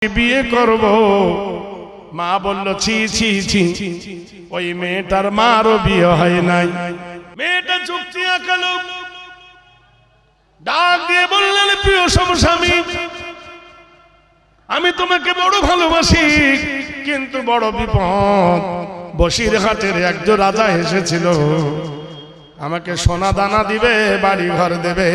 বিয়ে করব। মা বলল ছি ছি ছি, ওই মেয়েটার মারও বিয়ে হয় নাই। মেয়েটা চুক্তি আঁকালো, ডাক দিয়ে বললেন, প্রিয় সমস্বামী, আমি তোমাকে বড় ভালোবাসি, কিন্তু বড় বিপদ। বসিরহাটের একজন রাজা এসেছিল, আমাকে সোনা দানা দিবে, বাড়ি ঘর দেবে,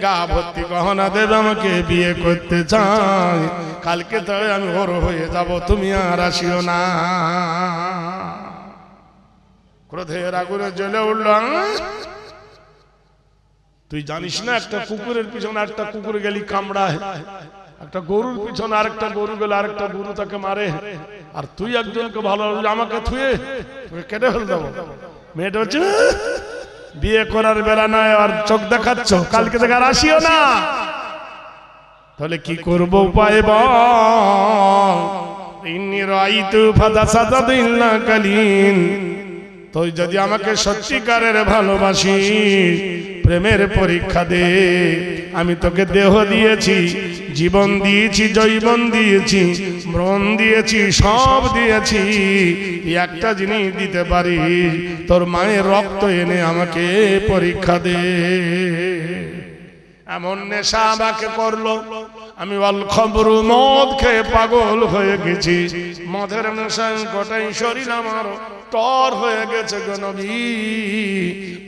গা ভর্তি গহনা দেবে, আমাকে বিয়ে করতে চাই। কালকে তবে আমি ওর হয়ে যাব, তুমি আর আসিও না। ক্রোধের আগুনে জ্বলে উঠল, তুই জানিস না একটা কুকুরের পিছনে একটা কুকুর গেলি কামড়ায়, একটা গরুর পিছনে আরেকটা গরু গেলে আরেকটা গরু তাকে মারে, আর তুই একজনকে ভালো আমাকে থুয়ে কেটে ফেল দেবো। মেয়েটা হচ্ছে বিয়ে করার বেলা নয়, আর চোখ দেখাচ্ছ, কালকে থেকে আর আসিও না। তাহলে কি করবো উপায় বল? ইন্নী রাআইতু ফাদাসাদাদিল্লা কালিন, তুই যদি আমাকে সত্যিকারের ভালোবাসিস, প্রেমের পরীক্ষা দে। আমি তোকে দেহ দিয়েছি, জীবন দিয়েছি, জৈবন দিয়েছি, মন দিয়েছি, সব দিয়েছি। একটা জিনিস দিতে পারিস, তোর মায়ের রক্ত এনে আমাকে পরীক্ষা দে। এমন নেশা আমাকে করলো, আমি অল খবরু মদ খেয়ে পাগল হয়ে গেছি। মদের নেশায় গোটাই শরীর আমার টর হয়ে গেছে গো নবী।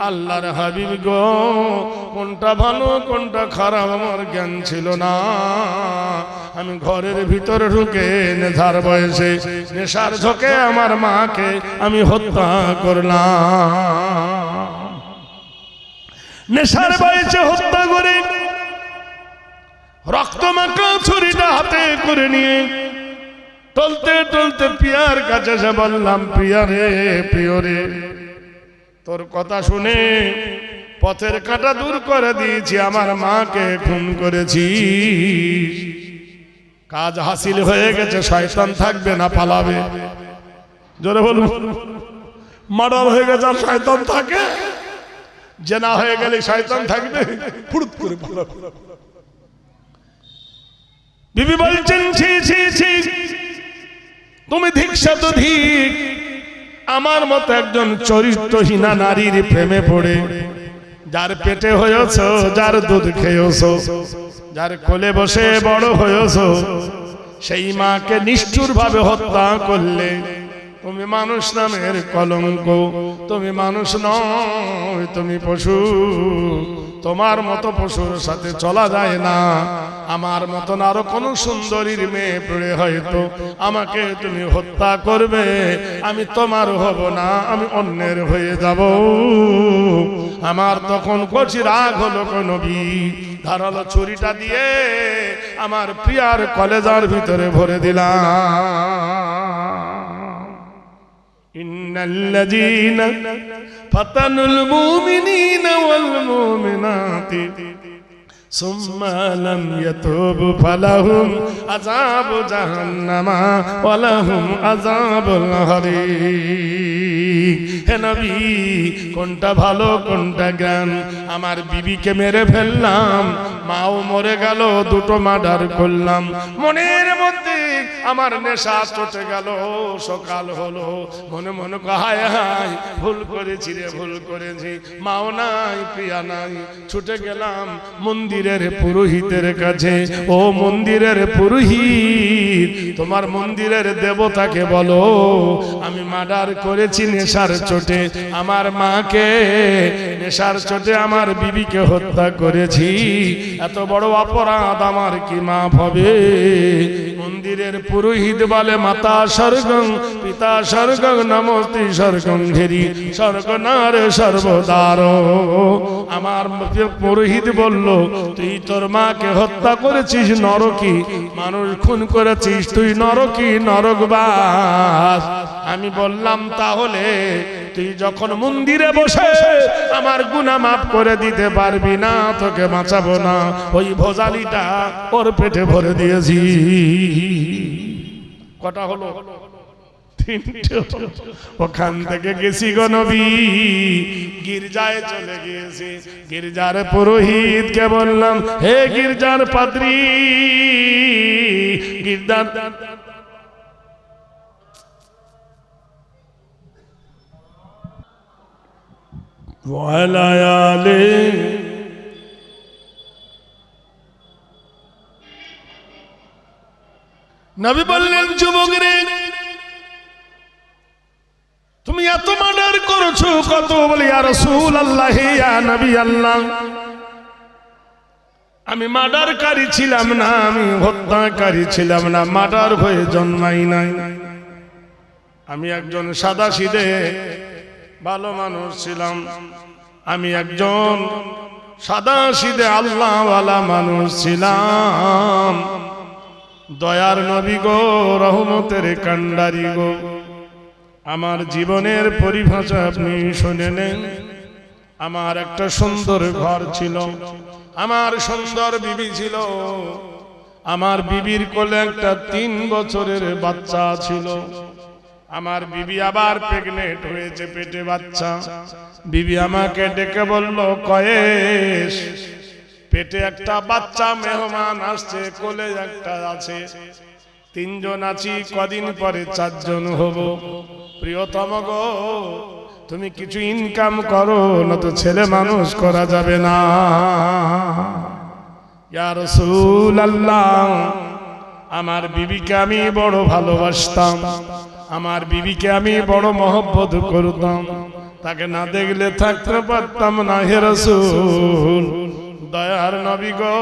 আল্লাহর হাবিব গো, কোনটা ভালো কোনটা খারাপ আমার জ্ঞান ছিল না। আমি ঘরের ভিতরে ঢুকে নেশার বয়সে, নেশার ঝোঁকে আমার মাকে আমি হত্যা করলাম। নেশার বয়সে হত্যা করে রক্ত মাখা ছুরিটা হাতে করে নিয়ে টলতে টলতে পিয়ার কাছে এসে বললাম, প্রিয়া রে, প্রিয় রে, তোর কথা শুনে পথের কাঁটা দূর করে দিয়েছি, আমার মাকে খুন করেছি, কাজ হাসিল হয়ে গেছে, শয়তান থাকবে না, পালাবে। জোরে বলুন, মার্ডার হয়ে গেছে আর শয়তান থাকে? জেনা হয়ে গেলে শয়তান থাকবে? ফুড়ুত করে পালাবে। বিবি বলছেন, ছি ছি ছি, তুমি ধিক্সা তো ধিক, আমার মতো একজন চরিত্রহীনা নারীর প্রেমে পড়ে, যার পেটে হয়েছ, যার দুধ খেয়েছ, যার কোলে বসে বড় হয়েছ, সেই মাকে নিষ্ঠুর ভাবে হত্যা করলে। তুমি মানুষ নামের কলঙ্ক, তুমি মানুষ নয়, তুমি পশু। তোমার মতো পশুর সাথে চলা যায় না। আমার মতন আরো কোন সুন্দরীর মেয়ে পড়ে হয়তো আমাকে তুমি হত্যা করবে, আমি তোমার হব না, আমি অন্যের হয়ে যাব। আমার তখন কচি রাগ হলো, নবী ধারালো ছুরিটা দিয়ে আমার প্রিয়ার কলেজার ভিতরে ভরে দিলাম। ইন্নাল্লাযীনা ফাতানুল মুমিনিনা ওয়াল মুমিনাতি সুম্মা লাম ইয়াতুবু ফালাহুম আযাবু জাহান্নামা ওয়া লাহুম আযাবুল হারিক। হে নবী, কোনটা ভালো কোনটা জ্ঞান? আমার বিবিকে মেরে ফেললাম, মাও মরে গেল, দুটো মার্ডার করলাম। মনের মধ্যে আমার নেশা চটে গেল, সকাল হলো, মনে মনে হায় হায়, ভুল করেছি রে, ভুল করেছি। মাও নাই, প্রিয়া নাই, ছুটে গেলাম মন্দিরের পুরোহিতের কাছে। ও মন্দিরের পুরোহিত, তোমার মন্দিরের দেবতাকে বলো, আমি মার্ডার করেছি নেশার চোটে, আমার মাকে নেশার চোটে আমার বিবিকে হত্যা করেছি। এত বড় অপরাধ আমার কি মাফ হবে? মন্দিরের পুরোহিত বলে, মাতা স্বর্গং পিতা স্বর্গং নমস্তি স্বর্গং ঘেরি স্বর্গনার সর্বদার। আমার পুরোহিত বলল, তুই তোর মাকে হত্যা করেছিস, নরকি মানুষ খুন করেছিস, তুই নরকি নরকবাস। আমি বললাম, তাহলে তুই যখন মন্দিরে বসে আমার গুনাহ মাফ করে দিতে পারবি না, তোকে বাঁচাবো না। ওই ভোজালিটা ওর পেটে ভরে দিয়েছি। কটা হলো? ওখান থেকে গেছি গো নবী, গির্জায় চলে গিয়েছি। গির্জার পুরোহিতকে বললাম, হে গির্জার পাদ্রী, গির্জার নবী বললেন, যুবক রে, তুমি এত মার্ডার করেছো কত? বলি, ইয়া রাসূলুল্লাহ, ইয়া নবী আল্লাহ, আমি মার্ডারকারী ছিলাম না, আমি হত্যাকারী ছিলাম না, মার্ডার হয়ে জন্মাই নাই। আমি একজন সাদাসিধে ভালো মানুষ ছিলাম। আমি একজন সাদাসিধে আল্লাহওয়ালা মানুষ ছিলাম। দয়ার নবী গো, রহমতের কান্ডারি গো, আমার জীবনের পরিভাষা আপনি শুনে নেন। আমার একটা সুন্দর ঘর ছিল, আমার সুন্দর বিবি ছিল, আমার বিবির কোলে একটা 3 বছরের বাচ্চা ছিল। আমার বিবি আবার প্রেগনেন্ট হয়েছে, পেটে বাচ্চা। বিবি আমাকে ডেকে বলল, কয়েস, পেটে একটা বাচ্চা মেহমান আসছে, কোলে একটা আছে, 3 জন আছি, কদিন পরে 4 জন হব। প্রিয়তম গো, তুমি কিছু ইনকাম করো, না তো ছেলে মানুষ করা যাবে না। ইয়া রাসূলুল্লাহ, আমার বিবিকে আমি বড় ভালোবাসতাম, আমার বিবিকে আমি বড় মহব্বত করতাম, তাকে না দেখলে থাকতে পারতাম না। হে রাসূল, দয়ার নবী গো,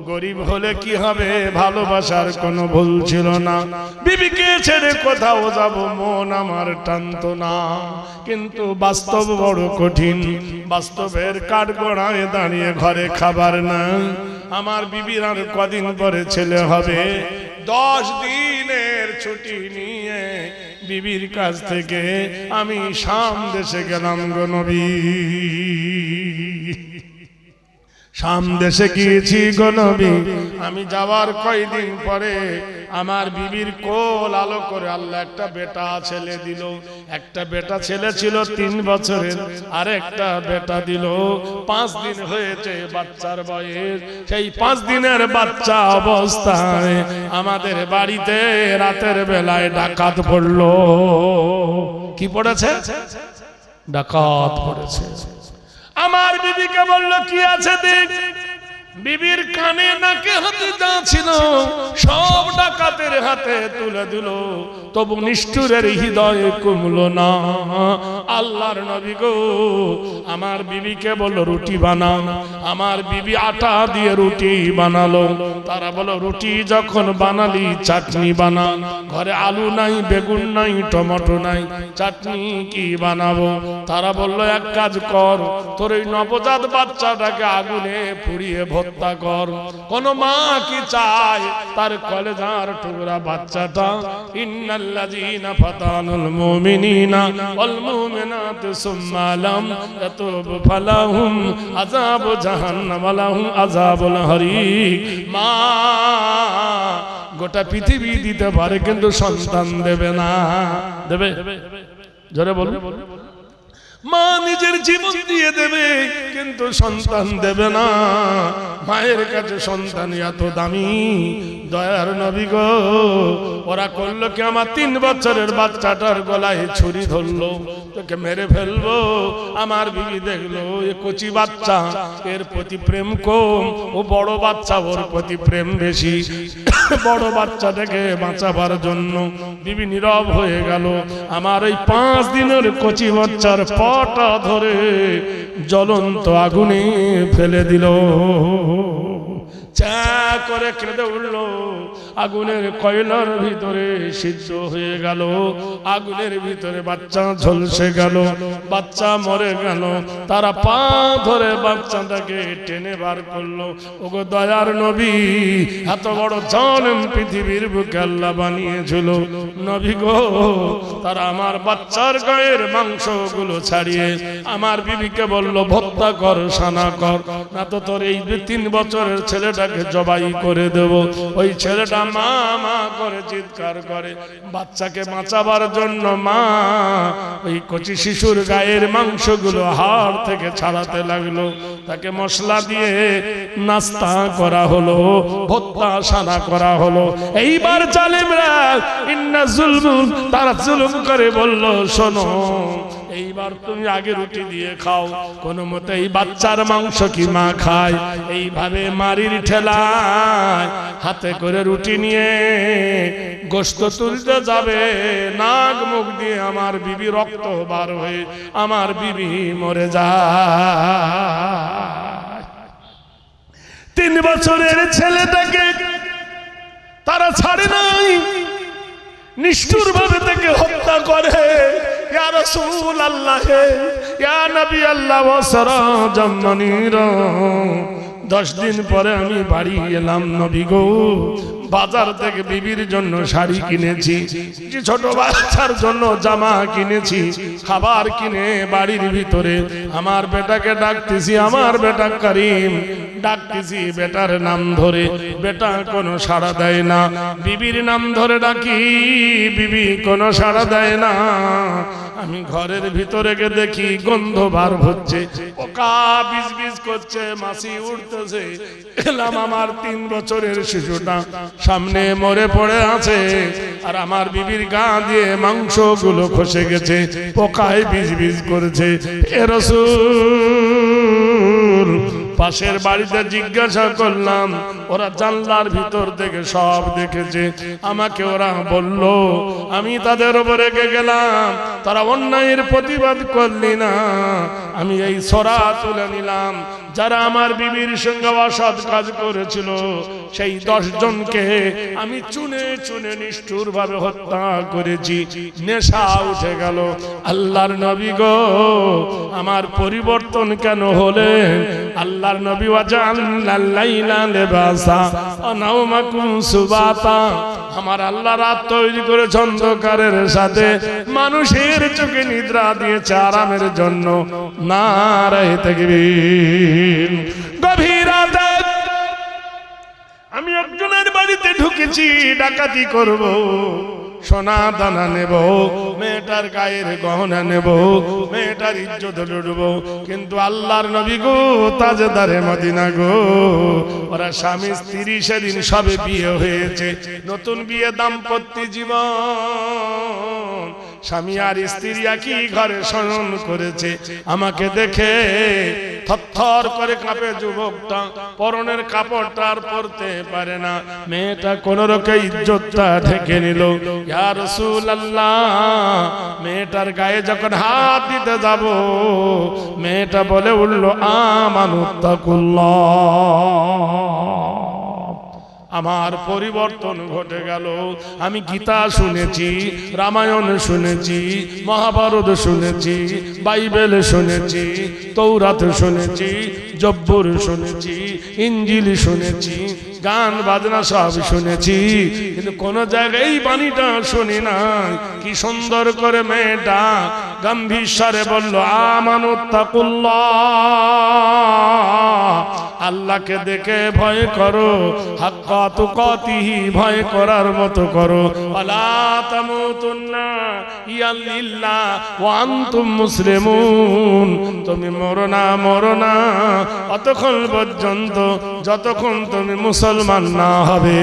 গরিব হলে কি হবে, ভালোবাসার কোনো ভুল ছিল না। বিবিকে ছেড়ে কোথাও যাব মন আমার টানতো না, কিন্তু বাস্তব বড় কঠিন। বাস্তবের কাঠগড়ায় দাঁড়িয়ে ঘরে খাবার নাই। আমার বিবির আর কদিন পরে ছেলে হবে। 10 দিনের ছুটি নিয়ে বিবির কাছ থেকে আমি শাম দেশে গেলাম গো নবী। শাম দেশে গিয়েছি গো নবী। আমি যাওয়ার কয়েকদিন পরে আমার বিবির কোল আলো করে আল্লাহ একটা বেটা ছেলে দিল। একটা বেটা ছেলে ছিল 3 বছরের, আর একটা বেটা দিল। 5 দিন হয়েছে বাচ্চার বয়স। সেই 5 দিনের বাচ্চা অবস্থায় আমাদের বাড়িতে রাতের বেলায় ডাকাত পড়লো। কি পড়েছে? ডাকাত পড়েছে। আমার বিবিকে বলল, কি আছে দেখ। বিবির কানে নাকে হাতে যা ছিল সব ডাকাতের হাতে তুলে দিল, তবু নিষ্ঠুরের হৃদয় কমলো না। আল্লাহর নবী গো, আমার বিবিকে বলল, রুটি বানাও। আমার বিবি আটা দিয়ে রুটি বানালো। তারা বলল, রুটি যখন বানালি চাটনি বানা। ঘরে আলু নাই, বেগুন নাই, টমেটো নাই, চাটনি কি বানাবো? তারা বলল, এক কাজ কর, তোর এই নবজাত বাচ্চাটাকে আগুনে পুড়িয়ে হত্যা কর। কোন মা কি চায় তার কলেজার টুকরা বাচ্চাটা? ইন্নাল্লাযীনা ফাতানুল মুমিনিনা ওয়াল মুমিনাতি সুম্মা লাম ইয়াতুবু ফালাহুম আযাবু জাহান্নাম ওয়া লাহুম আযাবুল হারিক। মা গোটা পৃথিবী দিতে পারে, কিন্তু সন্তান দেবে না। দেবে? জোরে বলুন। মা নিজের জীবন দিয়ে দেবে, কিন্তু সন্তান দেবে না। মায়ের কাছে সন্তান এত দামি। দয়ার নবী গো, ওরা করলো কি, আমার 3 বছরের বাচ্চাটার গলায় ছুরি ধরলো, তোকে মেরে ফেলবো। আমার বিবি দেখলো এ কচি বাচ্চা, এর প্রতি প্রেম কম, ও বড় বাচ্চা, ওর প্রতি প্রেম বেশি। বড় বাচ্চাটাকে বাঁচাবার জন্য বিবি নীরব হয়ে গেল। আমার ওই 5 দিনের কচি বাচ্চার পাটা ধরে জ্বলন্ত আগুনে ফেলে দিল। চা করে কেঁদে উঠলো। আগুনের কয়লার ভিতরে সিদ্ধ হয়ে গেল। আগুনের ভিতরে বাচ্চা ঝলসে গেল, বাচ্চা মরে গেল। তারা পা ধরে বাচ্চাটাকে টেনে বার করলো। ওগো দয়ার নবী, এত বড় জালেম পৃথিবীর বুকে আল্লাহ বানিয়েছিল। নবী গো, তারা আমার বাচ্চার গায়ের মাংসগুলো ছাড়িয়ে আমার বিবিকে বলল, হত্যা কর, সানা কর, না তো তোর এই 3 বছরের ছেলেটাকে জবাই করে দেব। ওই ছেলেটা মা মা করে চিৎকার করে। বাচ্চাকে বাঁচাবার জন্য মা ওই কচি শিশুর গায়ের মাংসগুলো হাড় থেকে ছাড়াতে লাগলো। তাকে মশলা দিয়ে নাস্তা করা হলো, ভর্তা সাদা করা হলো। এইবার জালেমরা ইন্না জুলমুন, তারা জুলুম করে বলল, শোনো এইবার তুমি আগে রুটি দিয়ে খাও। কোনো মতে এই বাচ্চার মাংস কি মা খায়? এইভাবে মারির ঠেলায় হাতে করে রুটি নিয়ে গোশত তুলতে যাবে, নাক মুখ দিয়ে আমার বিবি রক্ত বার হয়ে আমার বিবি মরে যায়। 3 বছরের ছেলেটাকে তারা ছাড়ে নাই, নিষ্ঠুর ভাবে তাকে হত্যা করে। ইয়া রাসূলুল্লাহ, ইয়া নবী আল্লাহ ওয়া সিরাজাম মুনীরা, 10 দিন পরে আমি বাড়ি এলাম। নবী গো, বাজার থেকে বিবির জন্য শাড়ি কিনেছি, ছোট বাচ্চার জন্য জামা কিনেছি, খাবার কিনে বাড়ির ভিতরে আমার বেটাকে ডাকতেছি, আমার বেটা করিম ডাকতেছি বেটার নাম ধরে, বেটা কোনো সাড়া দেয় না। বিবির নাম ধরে ডাকি, বিবি কোনো সাড়া দেয় না। আমি ঘরের ভিতরে গিয়ে দেখি গন্ধ বার হচ্ছে, পোকা বিজ বিজ করছে, মাছি উঠতেছে। এলাম, আমার 3 বছরের শিশুটা সামনে মরে পড়ে আছে, আর আমার বিবির গা দিয়ে মাংসগুলো খসে গেছে, পোকায় বিজ বিজ করেছে। এ রাসূল, পাশের বাড়িতে জিজ্ঞাসা করলাম, ওরা জানলার ভিতর থেকে সব দেখেছে। আমাকে ওরা বলল, আমি তাদের উপরে রেগে গেলাম, তারা অন্যায়ের প্রতিবাদ করলি না। আমি এই সরা তুলে নিলাম, যারা আমার বিবির সঙ্গে অসৎ কাজ করেছিল সেই 10 জনকে আমি চুনে চুনে নিষ্ঠুর ভাবে হত্যা করেছি। নেশা উঠে গেল। আল্লাহর নবী গো, আমার পরিবর্তন কেন হলেন? আল্লাহর নবী ওয়াজআলনাল লাইলা লিবাসা ওয়া নাওমাকুম সুবাতা, আমার আল্লাহ রাত তৈরি করে অন্ধকারের সাথে মানুষের চোখে নিদ্রা দিয়েছে আরামের জন্য। নারায়ে তাকবীর। গভীর রাতে আমি একজনের বাড়িতে ঢুকেছি, ডাকাতি করব, সোনা দানা নেব, মেয়েটার গায়ের গহনা নেব, মেয়েটার ইজ্জত লুটব। কিন্তু আল্লাহর নবী গো, তাজদারে মদিনা গো, ওরা স্বামী স্ত্রী সেদিন সবে বিয়ে হয়েছে, নতুন বিয়ে, দাম্পত্য জীবন, স্বামী আর স্ত্রী একই ঘরে শয়ন করেছে। আমাকে দেখে থরথর করে কাঁপে যুবকটা, পরনের কাপড়টা আর পরতে পারে না। মেয়েটা কোন রকম ইজ্জতটা ঢেকে নিল। ইয়া রাসূলুল্লাহ, মেয়েটার গায়ে যখন হাত দিতে যাব, মেয়েটা বলে উঠল, আমানুত্তাকুল্লাহ। আমার পরিবর্তন ঘটে গেল। আমি গীতা শুনেছি, রামায়ণ শুনেছি, মহাভারত শুনেছি, বাইবেল শুনেছি, তৌরাত শুনেছি, জব্বুর শুনেছি, ইঞ্জিল শুনেছি, গান বাজনা সব শুনেছি, কিন্তু কোন জায়গায় এই বাণীটা শুনি না। কি সুন্দর করে মেয়েটা গম্ভীর স্বরে বলল, আমানুত্তাকুল্লাহ, আল্লাহকে দেখে ভয় করো, হাক্কা তুকাতিহি, ভয় করার মতো করো, ওয়ালা তামুতুন্না ইল্লা ওয়া আনতুম মুসলিমুন, তুমি মরো না অতক্ষণ পর্যন্ত যতক্ষণ তুমি মুসলমান না হবে।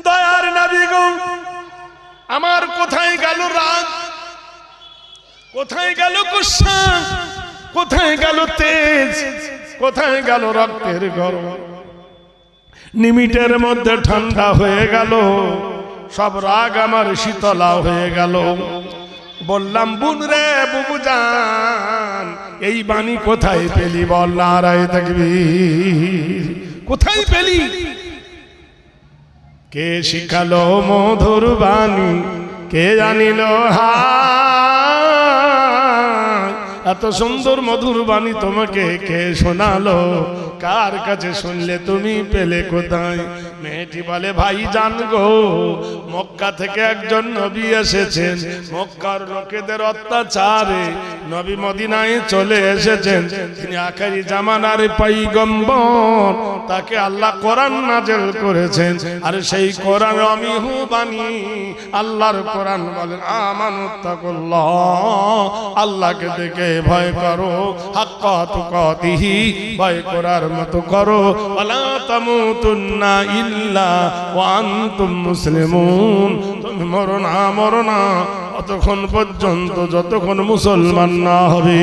দয়ার নবী গো, আমার কোথায় গেল রাগ, কোথায় গেল গুসা, কোথায় গেল তেজ, কোথায় গেল রক্তের গরম? নিমিটের মধ্যে ঠান্ডা হয়ে গেল, সব রাগ আমার শীতলা হয়ে গেল। বললাম, বুন রে বুবু জান, এই বাণী কোথায় পেলি বল? নারায়ে তাকবীর। কোথায় পেলি? কে শিখালো মধুর বাণী, কে জানিল এত সুন্দর মধুর বাণী তোমাকে কে শোনালো? কার কাছে শুনলে তুমি পেলে কোথায়? মেয়েটি বলে ভাই জান গো, মক্কা থেকে একজন নবী এসেছেন, মক্কার লোকেদের অত্যাচারে নবী মদিনায় চলে এসেছেন, তিনি আখেরি জামানার পয়গম্বর, তাকে আল্লাহ কোরআন নাযিল করেছেন, আর সেই কোরআন আমি হু বাণী। আল্লাহর কোরআন বলেন আমানুত্তাকুল্লাহ, আল্লাহকে দেখে ভয় করো, হাক্কা তুকাতিহি, ভয় করার মতো করো, ওয়ালা তামুতুন্না ইল্লা ওয়া আনতুম মুসলিমুন, তুমি মরো না অতক্ষণ পর্যন্ত যতক্ষণ মুসলমান না হবে।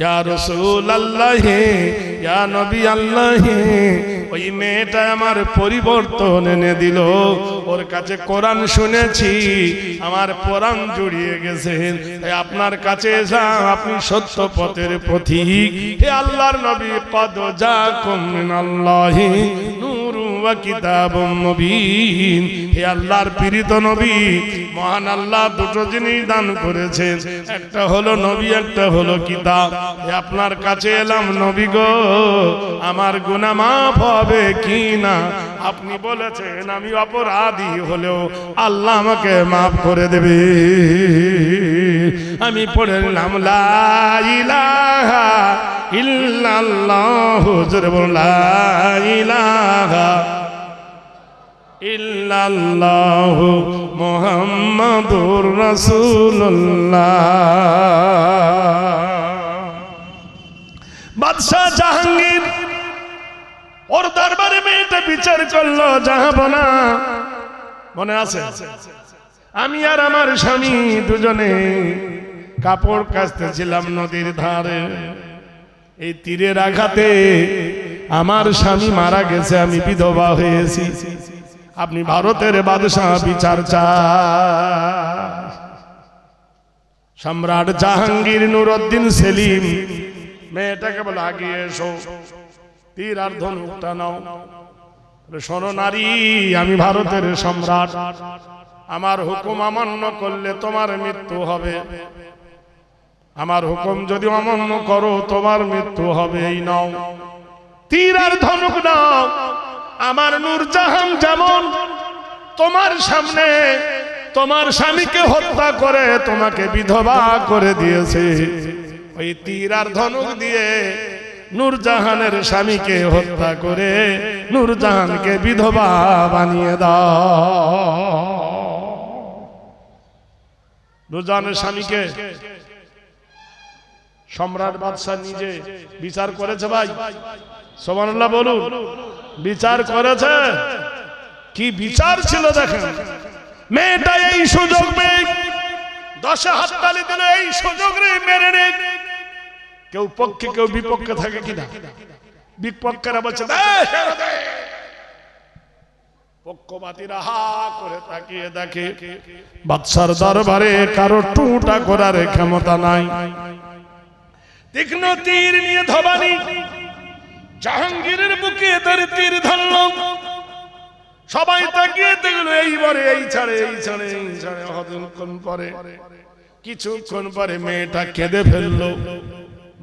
ইয়া রাসূলুল্লাহ, ইয়া নবী আল্লাহ, ওই মেয়েটা আমার পরিবর্তন এনে দিল, ওর কাছে কোরআন শুনেছি, আমার প্রাণ জুড়িয়ে গেছে, তাই আপনার কাছে এসা, আপনি সত্য পথের পথিক। হে আল্লাহর নবী, কদ জাকুম মিনাল্লাহি নূরুন ওয়া কিতাবুম মুবিন, হে আল্লাহর প্রেরিত নবী, মহান আল্লাহ দুটো জিনিস দান করেছেন, একটা হলো নবী, একটা হলো কিতাব। আপনার কাছে এলাম নবী গো, আমার গুনাহ মাফ হবে কি না? আপনি বলেছেন আমি অপরাধী হলেও আল্লাহ আমাকে মাফ করে দেবে। আমি পড়ে নিলাম লা ইলাহা ইল্লাল্লাহ, জোরে বলুন লা ইলাহা ইল্লাল্লাহ মুহাম্মাদুর রাসূলুল্লাহ। বাদশাহ জাহাঙ্গীর ওর দরবারে মেয়েটা বিচার করলো, জাহাপনা মনে আছে? আমি আর আমার স্বামী দুজনে কাপড় কাচতেছিলাম নদীর ধারে, এই তীরের আঘাতে আমার স্বামী মারা গেছে, আমি বিধবা হয়েছি। আপনি ভারতের বাদশাহ বিচার চান। সম্রাট জাহাঙ্গীর নুরউদ্দিন সেলিম মেয়েটাকে বলে আগিয়ে এসো, তীর আর ধনুকটা নাও। শোনো নারী, আমি ভারতের সম্রাট, আমার হুকুম অমান্য করলে তোমার মৃত্যু হবে, আমার হুকুম যদি অমান্য করো তোমার মৃত্যু হবে। এই নাও তীর আর ধনুক নাও। আমার নূরজাহান যেমন তোমার সামনে তোমার স্বামীকে হত্যা করে তোমাকে বিধবা করে দিয়েছে, ওই তীর আর ধনুক দিয়ে নূরজাহানের স্বামীকে হত্যা করে নূরজাহানকে বিধবা বানিয়ে দাও। নূরজাহানের স্বামীকে সম্রাট বাদশাহ নিজে বিচার করেছে। ভাই সুবহানাল্লাহ বলুন, বিচার করেছে। কি বিচার ছিল দেখেন। মেয়েটা এই সুযোগ পেয়ে 10 হাততালি দিল, এই সুযোগ রে মেরে নে। কেউ পক্ষে কেউ বিপক্ষে থাকে কিনা? বিপক্ষেরা বলছে পক্ষপাতীরা হা করে তাকিয়ে দেখে, বাদশার দরবারে কারো টুটা করার ক্ষমতা নাই। তীক্ষ্ণ তীর নিয়ে ধবানি জাহাঙ্গীরের বুকে তার তীর ধরল। সবাই তাকিয়ে দেখলো, এইবারে এই ছাড়ে কিছুক্ষণ পরে মেয়েটা কেঁদে ফেললো,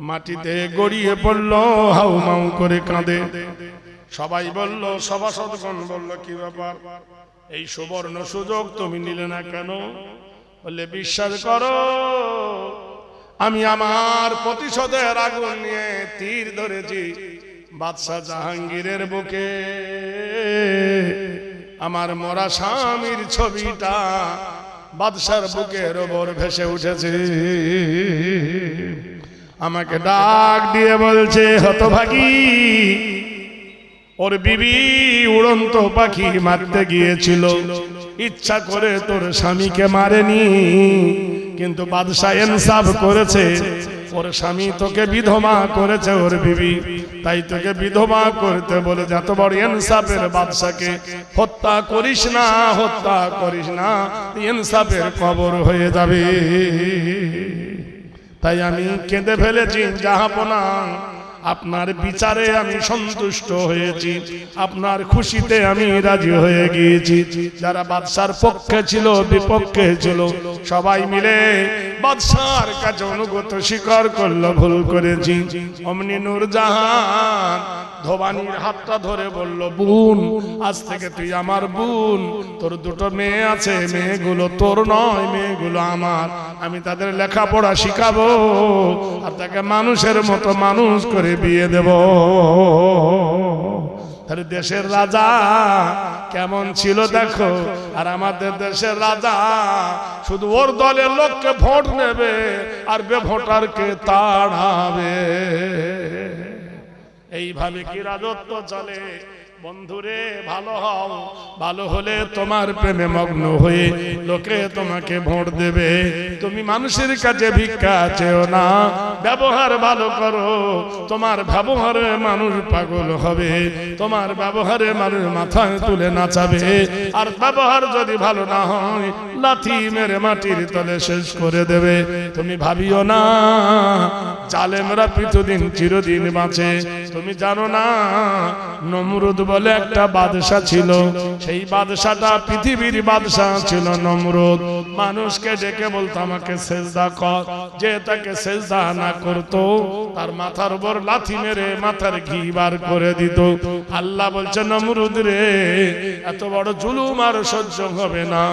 মাটিতে গড়িয়ে পড়লো, হাউমাউ করে কাঁদে। সবাই বলল, সভাসদগণ বলল, কি ব্যাপার, এই সুবর্ণ সুযোগ তুমি নিলে না কেন? বললে, বিশ্বাস করো, আমি আমার প্রতিশোধের আগুন নিয়ে তীর ধরেছি বাদশাহ জাহাঙ্গীরের বুকে। আমার মরা স্বামীর ছবিটা বাদশার বুকের ওপর ভেসে উঠেছে। আমাকে ডাক দিয়ে বলছে, হতভাগী, ওর বিবি উড়ন্ত পাখি মারতে গিয়েছিল, ইচ্ছা করে তোর স্বামীকে মারেনি, কিন্তু বাদশা ইনসাফ করেছে, ওর স্বামী তোকে বিধবা করেছে, ওর বিবি, তাই তোকে বিধবা করতে বলে যত বড় ইনসাফের বাদশাকে হত্যা করিস না, ইনসাফের কবর হয়ে যাবে। তাই আমি কেঁদে ফেলেছি জাহাপনা, আপনার বিচারে আমি সন্তুষ্ট হয়েছি, আপনার খুশিতে আমি রাজি হয়ে গিয়েছি। যারা বাদশার পক্ষে ছিল বিপক্ষে ছিল সবাই মিলে বাদশার কাছে অনুগত স্বীকার করলো ভুল করেছি। অমনি নূরজাহান ধোবানির হাতটা ধরে বলল, বোন আজ থেকে তুই আমার বোন। তোর দুটো মেয়ে আছে, মেয়েগুলো তোর নয়, মেয়েগুলো আমার। আমি তাদের লেখাপড়া শিখাবো আর তাকে মানুষের মতো মানুষ করে বিয়ে দেব। তাহলে দেশের রাজা কেমন ছিল দেখো। আর আমাদের দেশের রাজা শুধু ওর দলের লোককে ভোট নেবে আর বেভোটারকে তাড়াবে। এইভাবে কি রাজত্ব চলে? বন্ধুরে ভালো হও, ভালো হলে তোমার প্রেমে মগ্ন হয়ে লোকে তোমাকে ভোট দেবে। তুমি মানুষের কাছে ভিক্ষা চেও না, ব্যবহার ভালো করো। তোমার ব্যবহারে মানুষ পাগল হবে, তোমার ব্যবহারে মানুষ মাথায় তুলে নাচাবে। আর ব্যবহার যদি ভালো না হয় লাথি মেরে মাটির তলে শেষ করে দেবে। তুমি ভাবিও না জালেমরা পিতদিন চিরদিন বাঁচে। তুমি জানো না নমরুদ বলে একটা বাদশা ছিল, সেই বাদশাটা পৃথিবীর বাদশা ছিল নমরুদ। মানুষকে ডেকে বলতো আমাকে সেজদা কর, যে তাকে সেজদা না করতো তার মাথার উপর লাথি মেরে মাথার ঘি বার করে দিত। আল্লাহ বলছে নমরুদ রে, এত বড় জুলুম আর সহ্য হবে না।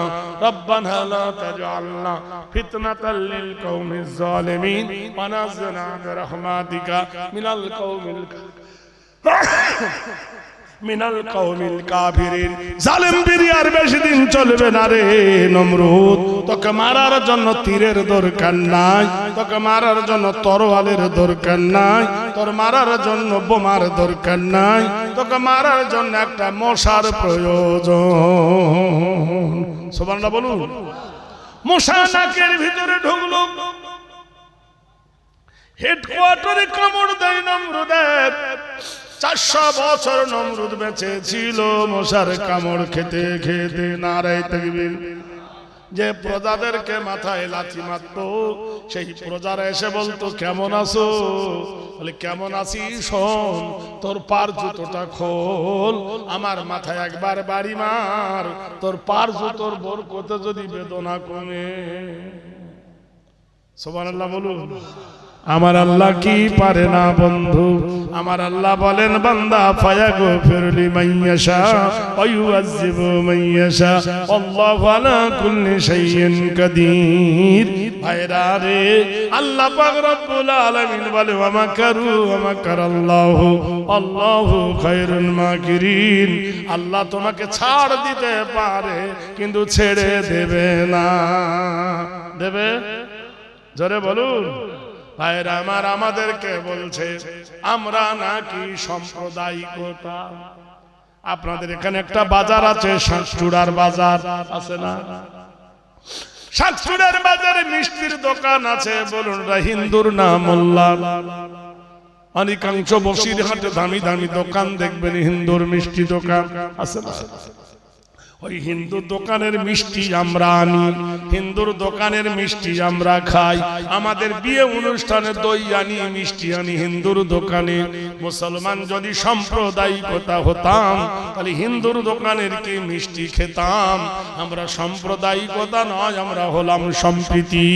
রব্বানা লা তাজআলনা ফিতনাতাল লিল কওমিজ জালিমিন ওয়া নাজ্জিনা বিরহমাতিকা মিনাল কওমিল কাফিরিন। জালেম বিরি আর বেশি দিন চলবে না রে নমরুদ। তোকে মারার জন্য তীরের দরকার নাই, তোকে মারার জন্য তরোয়ালের দরকার নাই, তোর মারার জন্য বোমার দরকার নাই, তোকে মারার জন্য একটা মশার প্রয়োজন। সুবহানাল্লাহ বলুন। মশা নাকের ভিতরে ঢুকলো, হেডকোয়ার্টারে কামড় দেয় নমরুদের। 400 বছর নমরুদ বেঁচে ছিল মশার কামড় খেতে খেতে। নারায়ে তাকবীর। যে প্রজাদেরকে মাথায় লাথি মারতো সেই প্রজারা এসে বলতো কেমন আছো? বলে কেমন আছি, শোন তোর পার জুতোটা খোল, আমার মাথায় একবার বাড়ি মার, তোর পার জুতোর বরকতে যদি বেদনা কমে। সুবহানাল্লাহ বলুন। আমার আল্লাহ কি পারে না বন্ধু? আমার আল্লাহ বলেন বান্দা ফায়াগফিরু লিমান ইয়াশা ওয়া ইউআযযিবু মান ইয়াশা আল্লাহু আলা কুল্লি শাইইন কাদির। ভাইরা রে, আল্লাহ পাক রব্বুল আলামিন বলে ওয়া মাকারু ওয়া মাকারাল্লাহু আল্লাহু খায়রুল মাকিরিন। আল্লাহ তোমাকে ছাড় দিতে পারে কিন্তু ছেড়ে দেবে না। দেবে? জোরে বলুন। ভাইরা আমার, আমাদেরকে বলছে আমরা নাকি সাম্প্রদায়িকতা। আপনাদের এখানে একটা বাজার আছে, শাকচুড়ার বাজার আছে না? শাকচুড়ার বাজারে মিষ্টির দোকান আছে। বলুন হিন্দুর না মোল্লার? অনেকাংশ বসিরহাটে দামি দামি দোকান দেখবেন হিন্দুর মিষ্টি দোকান আছে না? ওই হিন্দু দোকানের মিষ্টি আমরা আনি, হিন্দুর দোকানের মিষ্টি আমরা খাই। আমাদের বিয়ে অনুষ্ঠানে দই আনি, মিষ্টি আনি হিন্দুর দোকানে। মুসলমান যদি সাম্প্রদায়িকতা হতাম তাহলে হিন্দুর দোকানের কি মিষ্টি খেতাম। আমরা সাম্প্রদায়িকতা নয়, আমরা হলাম সম্প্রীতি।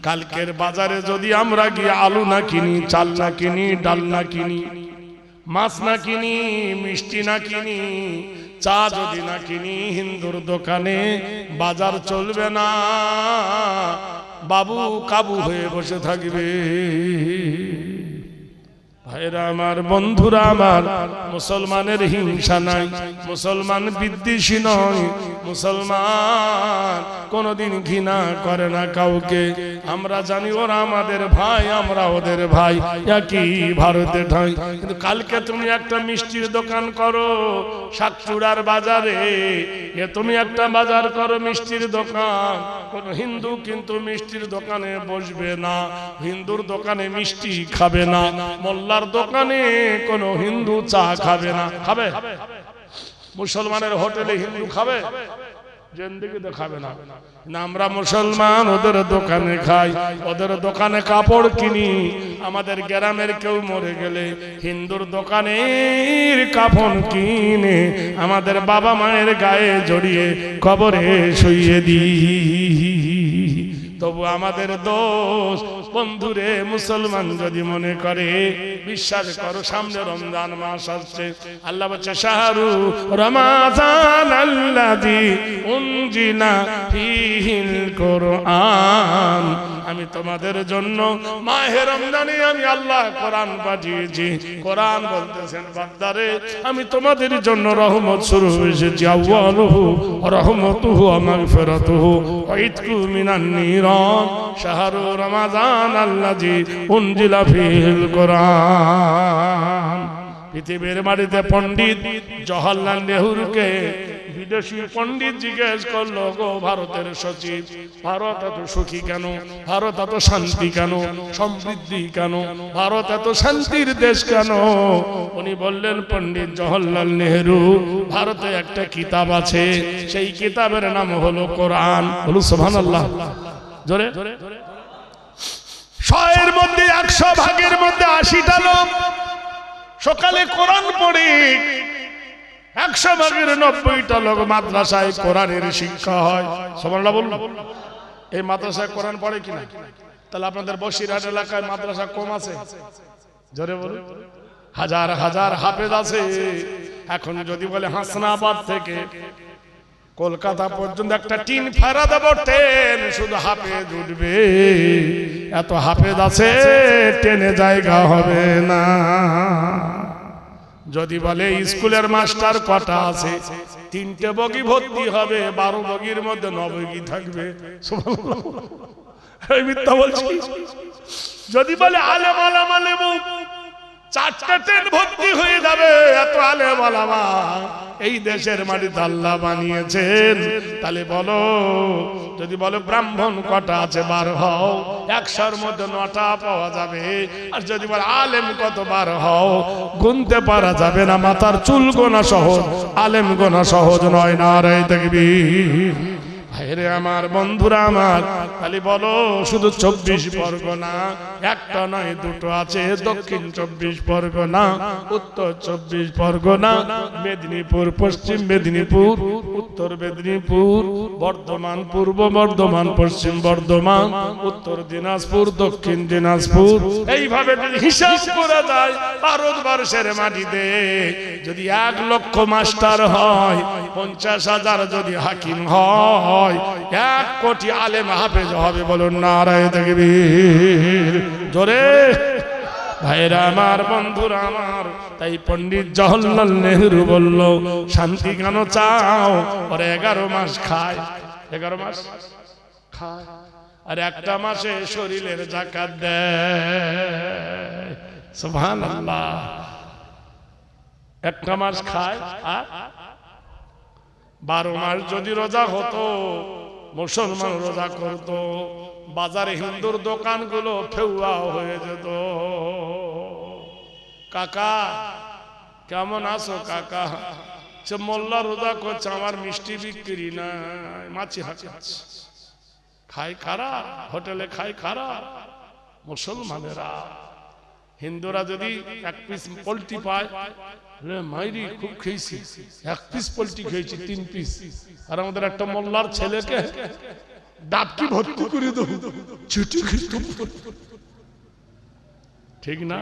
কালকের বাজারে যদি আমরা গিয়ে আলু না কিনি, চাল না কিনি, ডাল না কিনি, মাছ না কিনি, মিষ্টি না কিনি, চা যদি না কিনি, হিন্দুর দোকানে বাজার চলবে না। বাবু কাবু হয়ে বসে থাকবে। ভাইরা আমার, বন্ধুরা আমার, মুসলমানের হিংসা নাই, মুসলমান বিদ্বেষী নয়, মুসলমান কোনদিন ঘৃণা করে না কাউকে। আমরা জানি ওরা আমাদের ভাই, আমরা ওদের ভাই, একই ভারতে ঠাই। কিন্তু কালকে তুমি একটা মিষ্টির দোকান করো শাকচুড়ার বাজারে, তুমি একটা বাজার করো মিষ্টির দোকান, কোন হিন্দু কিন্তু মিষ্টির দোকানে বসবে না, হিন্দুর দোকানে মিষ্টি খাবে না, মোল্লার দোকানে কোন হিন্দু চা খাবে না। খাবে? মুসলমানের হোটেলে হিন্দু খাবে? জিন্দেগিতে খাবে না। আমরা মুসলমান ওদের দোকানে খাই, ওদের দোকানে কাপড় কিনি। আমাদের গ্রামের কেউ মরে গেলে হিন্দুর দোকানের কাফন কিনে আমাদের বাবা মায়ের গায়ে জড়িয়ে কবরে শুইয়ে দিই। তবু আমাদের দোষ। বন্ধুরে মুসলমান যদি মনে করে, বিশ্বাস করো সামনে রমজান মাস আসছে। আল্লাহ বলছে শাহরু রমাদান আল্লাযী উনজিলা ফীহিল কুরআন, আমি তোমাদের জন্য মাহে রমজানে আমি আল্লাহ কোরআন পাঠিয়েছি। কোরআন বলতেছেন বান্দারে আমি তোমাদের জন্য রহমত স্বরূপ এসেছি। আউয়ালুহু রহমতুহু ওয়া মাগফিরাতুহু ওয়া ইতকু মিনান নিরান শাহরু রমাদান আল্লাযী উনজিলা ফীহিল কুরআন। পৃথিবীর মাটিতে পণ্ডিত জওহরলাল নেহরুকে বিদেশি পণ্ডিত জিজ্ঞেস করলো, গো ভারতের সচিব, ভারত এত সুখী কেন, ভারত এত শান্তি কেন, সমৃদ্ধি কেন, ভারত এত শান্তির দেশ কেন? উনি বললেন, পণ্ডিত জওহরলাল নেহরু, ভারতে একটা কিতাব আছে, সেই কিতাবের নাম হলো কোরআন। বলুন সুবহানাল্লাহ জোরে। 100 মধ্যে 100 ভাগের মধ্যে 80টা লোক সকালে কোরআন পড়ে, 100 ভাগের 90টা লোক মাদ্রাসায় কোরআনের শিক্ষা হয়। সুবহানাল্লাহ বলুন। এই মাদ্রাসায় কোরআন পড়ে কিনা? তাহলে আপনাদের বসিরহাট এলাকায় মাদ্রাসা কম আছে? জোরে বলুন। হাজার হাজার হাফেজ আছে। এখন যদি বলে হাসনাবাদ থেকে কলকাতা পর্যন্ত একটা টিন ফাড়া দেব, ট্রেন শুধু হাফেজ উঠবে, এত হাফেজ আছে ট্রেনে জায়গা হবে না। যদি বলে স্কুলের মাস্টার কটা আছে, 3টে বগি ভর্তি হবে, 12 বগির মধ্যে 9 বগি থাকবে। সুবহানাল্লাহ, এই মিথ্যা বলছি। যদি বলে আলেম আলেম আলেম, 4টে ট্রেন ভর্তি হয়ে যাবে, এত আলেম আলামা এই দেশের মাটিতে আল্লাহ বানিয়েছেন। তাহলে বলো, যদি বলো ব্রাহ্মণ কটা আছে, 12 হও, 100-র মধ্যে 9টা পাওয়া যাবে। আর যদি বলে আলেম কত, 12 হও, গুনতে পারা যাবে না। মাথার চুল গোনা সহজ, আলেম গোনা সহজ নয়। নারায়ে তাকবীর। ভাইরে আমার, বন্ধুরা আমার, খালি বলো শুধু 24 পরগনা, একটা নয় 2টো আছে। দক্ষিণ 24 পরগনা, উত্তর 24 পরগনা, মেদিনীপুর, পশ্চিম মেদিনীপুর, উত্তর মেদিনীপুর, বর্ধমান, পূর্ব বর্ধমান, পশ্চিম বর্ধমান, উত্তর দিনাজপুর, দক্ষিণ দিনাজপুর। এইভাবে যদি হিসাব করা যায়, ভারতবর্ষের মাটিতে যদি 1 লক্ষ মাস্টার হয়, 50,000 যদি হাকিম হয়, 1 কোটি আলেম হাফেজ হবে। বলুন নারায়ে তাকবীর জোরে। ভাইরা আমার, বন্ধুরা আমার, তাই পণ্ডিত জওহরলাল নেহরু বলল, শান্তি কেন চাও? আর 11 মাস খায়, 11 মাস খায়, আর একটা মাসে শরীরের যাকাত দেয়। সুবহানাল্লাহ। একটা মাস খায়, আর 12 মাস যদি রোজা হতো, মুসলমান রোজা করত, বাজারে হিন্দুর দোকানগুলো ফেউয়া হয়ে যেত। কাকা কেমন আছো? কাকা সে মোল্লা রোজা করছে, আমার মিষ্টি বিক্রি নাই, মাছি হাঁকাচ্ছে, খাই খারা, হোটেলে খাই খারা। মুসলমানেরা, হিন্দুরা যদি 1 পিস পোল্ট্রি পায়, মাইরি খুব খেয়েছি, 1 পিস পোল্ট্রি খেয়েছি, 3 পিস। আর আমাদের একটা মোল্লার ছেলেকে ডাবকি ভর্তি করে দেবো, ছুটি ঠিক না?